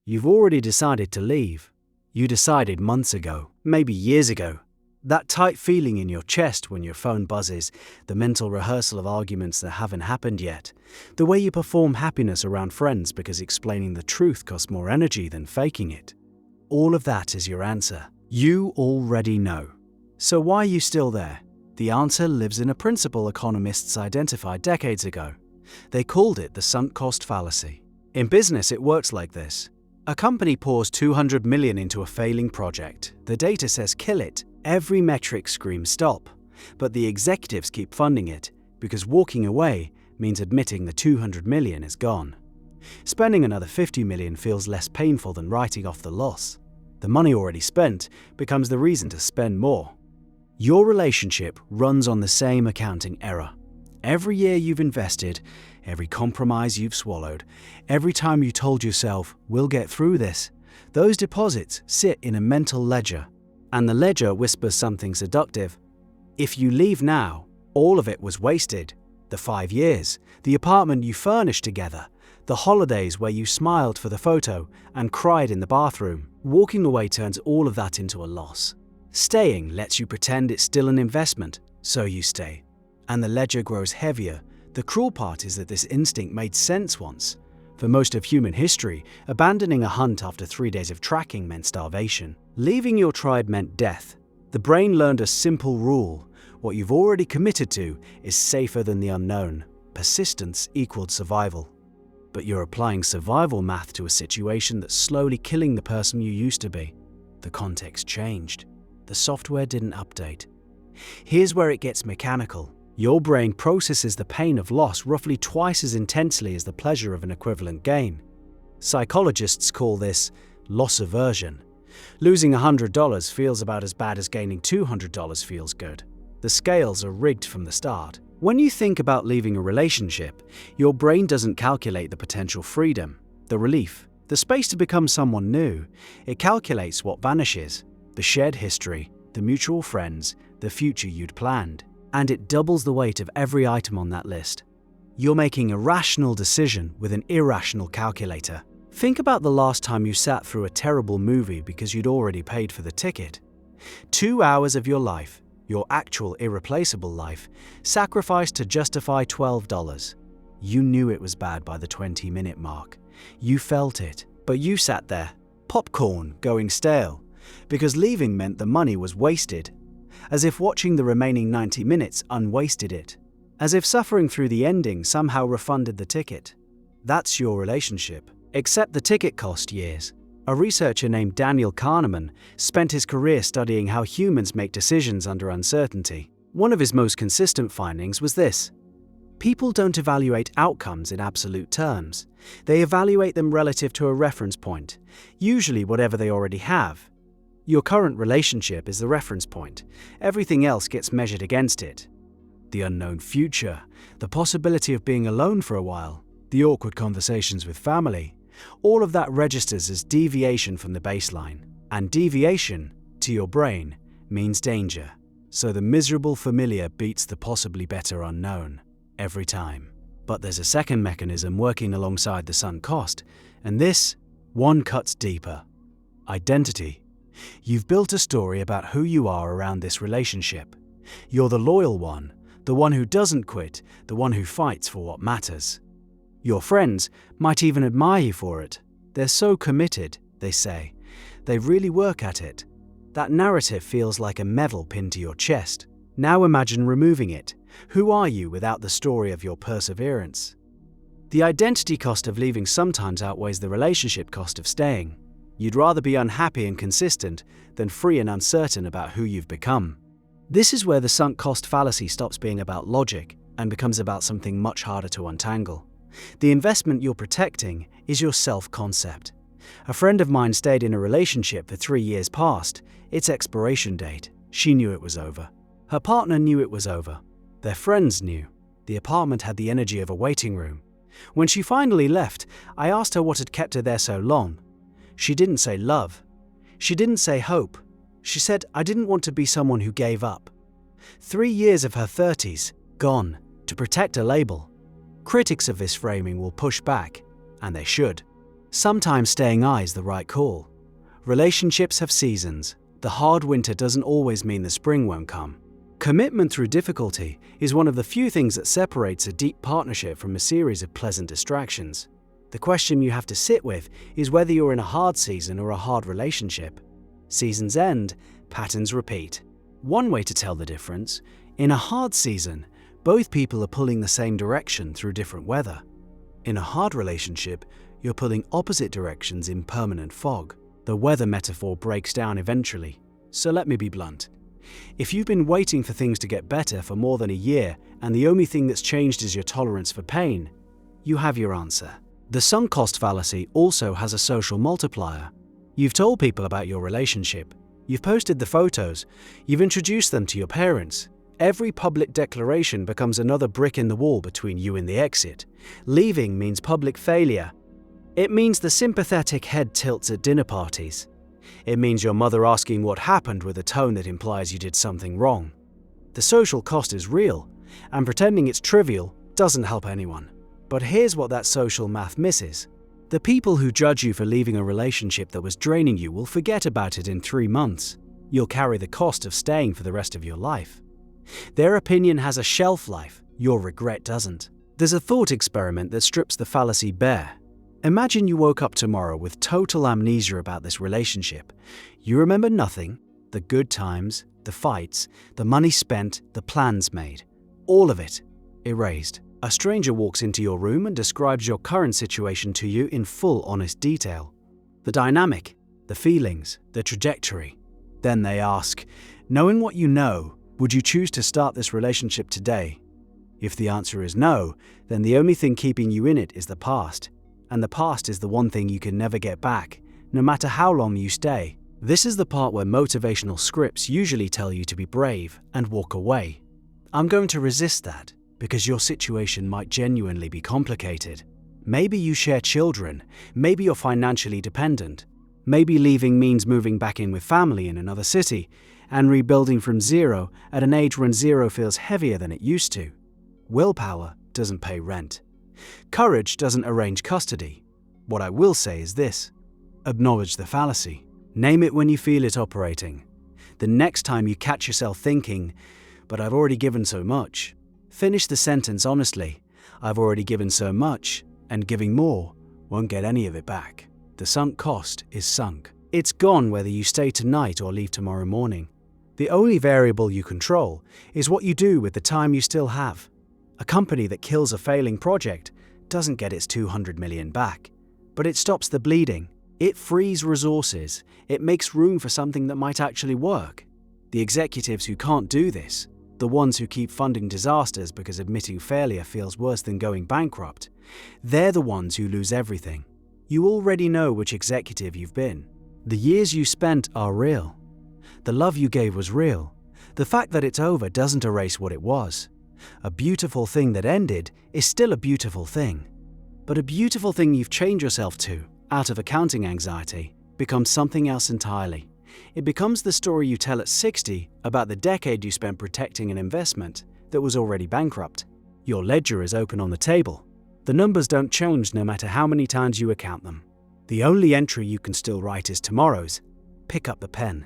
You've already decided to leave. You decided months ago, maybe years ago. That tight feeling in your chest when your phone buzzes, the mental rehearsal of arguments that haven't happened yet, the way you perform happiness around friends because explaining the truth costs more energy than faking it. All of that is your answer. You already know. So why are you still there? The answer lives in a principle economists identified decades ago. They called it the sunk cost fallacy. In business, it works like this. A company pours $200 million into a failing project. The data says kill it. Every metric screams stop. But the executives keep funding it because walking away means admitting the $200 million is gone. Spending another $50 million feels less painful than writing off the loss. The money already spent becomes the reason to spend more. Your relationship runs on the same accounting error. Every year you've invested, every compromise you've swallowed, every time you told yourself, we'll get through this, those deposits sit in a mental ledger. And the ledger whispers something seductive. If you leave now, all of it was wasted. The 5 years, the apartment you furnished together, the holidays where you smiled for the photo and cried in the bathroom. Walking away turns all of that into a loss. Staying lets you pretend it's still an investment, so you stay. And the ledger grows heavier. The cruel part is that this instinct made sense once. For most of human history, abandoning a hunt after 3 days of tracking meant starvation. Leaving your tribe meant death. The brain learned a simple rule. What you've already committed to is safer than the unknown. Persistence equaled survival. But you're applying survival math to a situation that's slowly killing the person you used to be. The context changed. The software didn't update. Here's where it gets mechanical. Your brain processes the pain of loss roughly twice as intensely as the pleasure of an equivalent gain. Psychologists call this loss aversion. Losing $100 feels about as bad as gaining $200 feels good. The scales are rigged from the start. When you think about leaving a relationship, your brain doesn't calculate the potential freedom, the relief, the space to become someone new. It calculates what vanishes, the shared history, the mutual friends, the future you'd planned. And it doubles the weight of every item on that list. You're making a rational decision with an irrational calculator. Think about the last time you sat through a terrible movie because you'd already paid for the ticket. 2 hours of your life, your actual irreplaceable life, sacrificed to justify $12. You knew it was bad by the 20-minute mark. You felt it, but you sat there, popcorn going stale, because leaving meant the money was wasted. As if watching the remaining 90 minutes unwasted it. As if suffering through the ending somehow refunded the ticket. That's your relationship. Except the ticket cost years. A researcher named Daniel Kahneman spent his career studying how humans make decisions under uncertainty. One of his most consistent findings was this. People don't evaluate outcomes in absolute terms. They evaluate them relative to a reference point, usually whatever they already have. Your current relationship is the reference point. Everything else gets measured against it. The unknown future, the possibility of being alone for a while, the awkward conversations with family, all of that registers as deviation from the baseline. And deviation, to your brain, means danger. So the miserable familiar beats the possibly better unknown, every time. But there's a second mechanism working alongside the sunk cost, and this one cuts deeper. Identity. You've built a story about who you are around this relationship. You're the loyal one, the one who doesn't quit, the one who fights for what matters. Your friends might even admire you for it. They're so committed, they say. They really work at it. That narrative feels like a medal pinned to your chest. Now imagine removing it. Who are you without the story of your perseverance? The identity cost of leaving sometimes outweighs the relationship cost of staying. You'd rather be unhappy and consistent than free and uncertain about who you've become. This is where the sunk cost fallacy stops being about logic and becomes about something much harder to untangle. The investment you're protecting is your self-concept. A friend of mine stayed in a relationship for 3 years past its expiration date. She knew it was over. Her partner knew it was over. Their friends knew. The apartment had the energy of a waiting room. When she finally left, I asked her what had kept her there so long. She didn't say love. She didn't say hope. She said, I didn't want to be someone who gave up. 3 years of her 30s, gone, to protect a label. Critics of this framing will push back, and they should. Sometimes staying is the right call. Relationships have seasons. The hard winter doesn't always mean the spring won't come. Commitment through difficulty is one of the few things that separates a deep partnership from a series of pleasant distractions. The question you have to sit with is whether you're in a hard season or a hard relationship. Seasons end, patterns repeat. One way to tell the difference: in a hard season, both people are pulling the same direction through different weather. In a hard relationship, you're pulling opposite directions in permanent fog. The weather metaphor breaks down eventually. So let me be blunt. If you've been waiting for things to get better for more than a year and the only thing that's changed is your tolerance for pain, you have your answer. The sunk cost fallacy also has a social multiplier. You've told people about your relationship. You've posted the photos. You've introduced them to your parents. Every public declaration becomes another brick in the wall between you and the exit. Leaving means public failure. It means the sympathetic head tilts at dinner parties. It means your mother asking what happened with a tone that implies you did something wrong. The social cost is real, and pretending it's trivial doesn't help anyone. But here's what that social math misses. The people who judge you for leaving a relationship that was draining you will forget about it in 3 months. You'll carry the cost of staying for the rest of your life. Their opinion has a shelf life, your regret doesn't. There's a thought experiment that strips the fallacy bare. Imagine you woke up tomorrow with total amnesia about this relationship. You remember nothing: the good times, the fights, the money spent, the plans made. All of it erased. A stranger walks into your room and describes your current situation to you in full honest detail. The dynamic, the feelings, the trajectory. Then they ask, knowing what you know, would you choose to start this relationship today? If the answer is no, then the only thing keeping you in it is the past. And the past is the one thing you can never get back, no matter how long you stay. This is the part where motivational scripts usually tell you to be brave and walk away. I'm going to resist that, because your situation might genuinely be complicated. Maybe you share children, maybe you're financially dependent, maybe leaving means moving back in with family in another city, and rebuilding from zero at an age when zero feels heavier than it used to. Willpower doesn't pay rent. Courage doesn't arrange custody. What I will say is this: acknowledge the fallacy. Name it when you feel it operating. The next time you catch yourself thinking, "But I've already given so much," finish the sentence honestly: "I've already given so much, and giving more won't get any of it back." The sunk cost is sunk. It's gone whether you stay tonight or leave tomorrow morning. The only variable you control is what you do with the time you still have. A company that kills a failing project doesn't get its 200 million back, but it stops the bleeding. It frees resources. It makes room for something that might actually work. The executives who can't do this, the ones who keep funding disasters because admitting failure feels worse than going bankrupt, they're the ones who lose everything. You already know which executive you've been. The years you spent are real. The love you gave was real. The fact that it's over doesn't erase what it was. A beautiful thing that ended is still a beautiful thing. But a beautiful thing you've chained yourself to, out of accounting anxiety, becomes something else entirely. It becomes the story you tell at 60 about the decade you spent protecting an investment that was already bankrupt. Your ledger is open on the table. The numbers don't change no matter how many times you account them. The only entry you can still write is tomorrow's. Pick up the pen.